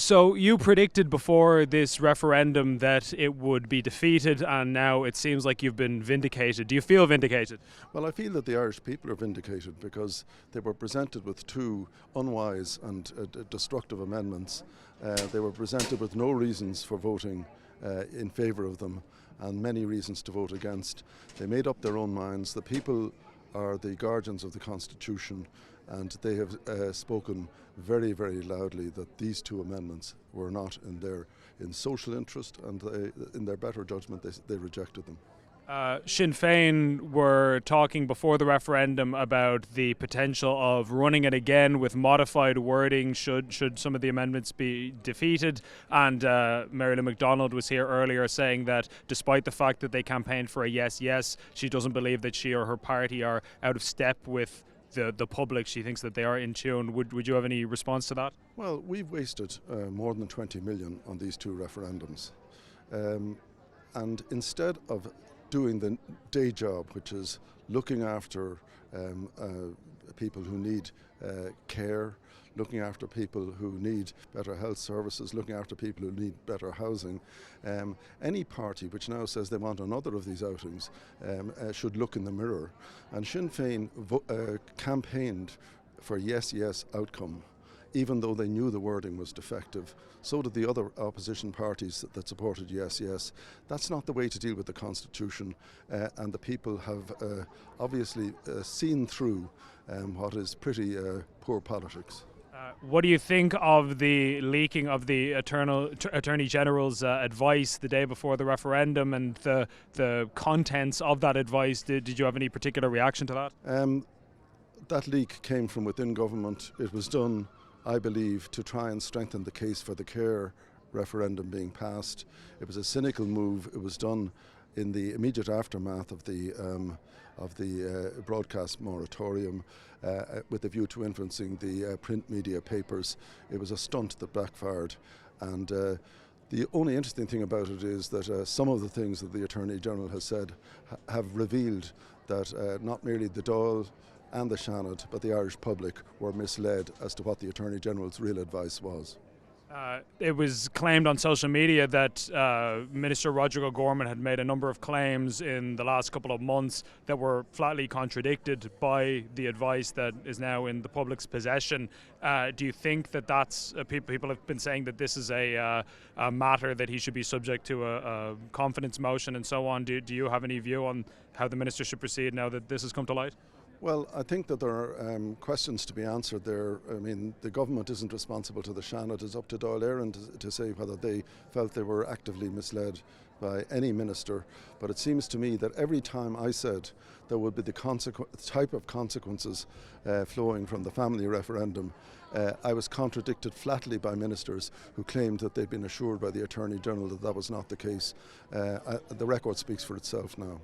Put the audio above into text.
So you predicted before this referendum that it would be defeated, and now it seems like you've been vindicated. Do you feel vindicated? Well, I feel that the Irish people are vindicated because they were presented with two unwise and destructive amendments. They were presented with no reasons for voting in favour of them and many reasons to vote against. They made up their own minds. The people are the guardians of the Constitution, and they have spoken very, very loudly that these two amendments were not in social interest, and in their better judgment they rejected them. Sinn Féin were talking before the referendum about the potential of running it again with modified wording should some of the amendments be defeated, and Michael McDowell was here earlier saying that despite the fact that they campaigned for a yes, she doesn't believe that she or her party are out of step with the public. She thinks that they are in tune. Would you have any response to that? Well, we've wasted more than 20 million on these two referendums, and instead of doing the day job, which is looking after people who need care, looking after people who need better health services, looking after people who need better housing. Any party which now says they want another of these outings should look in the mirror. And Sinn Féin campaigned for yes outcome, even though they knew the wording was defective. So did the other opposition parties that supported yes. That's not the way to deal with the Constitution, and the people have obviously seen through what is pretty poor politics. What do you think of the leaking of the Attorney General's advice the day before the referendum and the contents of that advice? Did you have any particular reaction to that? That leak came from within government. It was done, I believe, to try and strengthen the case for the care referendum being passed. It was a cynical move. It was done in the immediate aftermath of the broadcast moratorium with a view to influencing the print media papers. It was a stunt that backfired, and the only interesting thing about it is that some of the things that the Attorney General has said have revealed that not merely the Dáil and the Seanad, but the Irish public were misled as to what the Attorney General's real advice was. It was claimed on social media that Minister Roger O'Gorman had made a number of claims in the last couple of months that were flatly contradicted by the advice that is now in the public's possession. Do you think that that's people have been saying that this is a matter that he should be subject to a confidence motion and so on? Do you have any view on how the minister should proceed now that this has come to light? Well, I think that there are questions to be answered there. I mean, the government isn't responsible to the Seanad. It's up to Dáil Éireann to say whether they felt they were actively misled by any minister. But it seems to me that every time I said there would be the type of consequences flowing from the family referendum, I was contradicted flatly by ministers who claimed that they'd been assured by the Attorney General that that was not the case. The record speaks for itself now.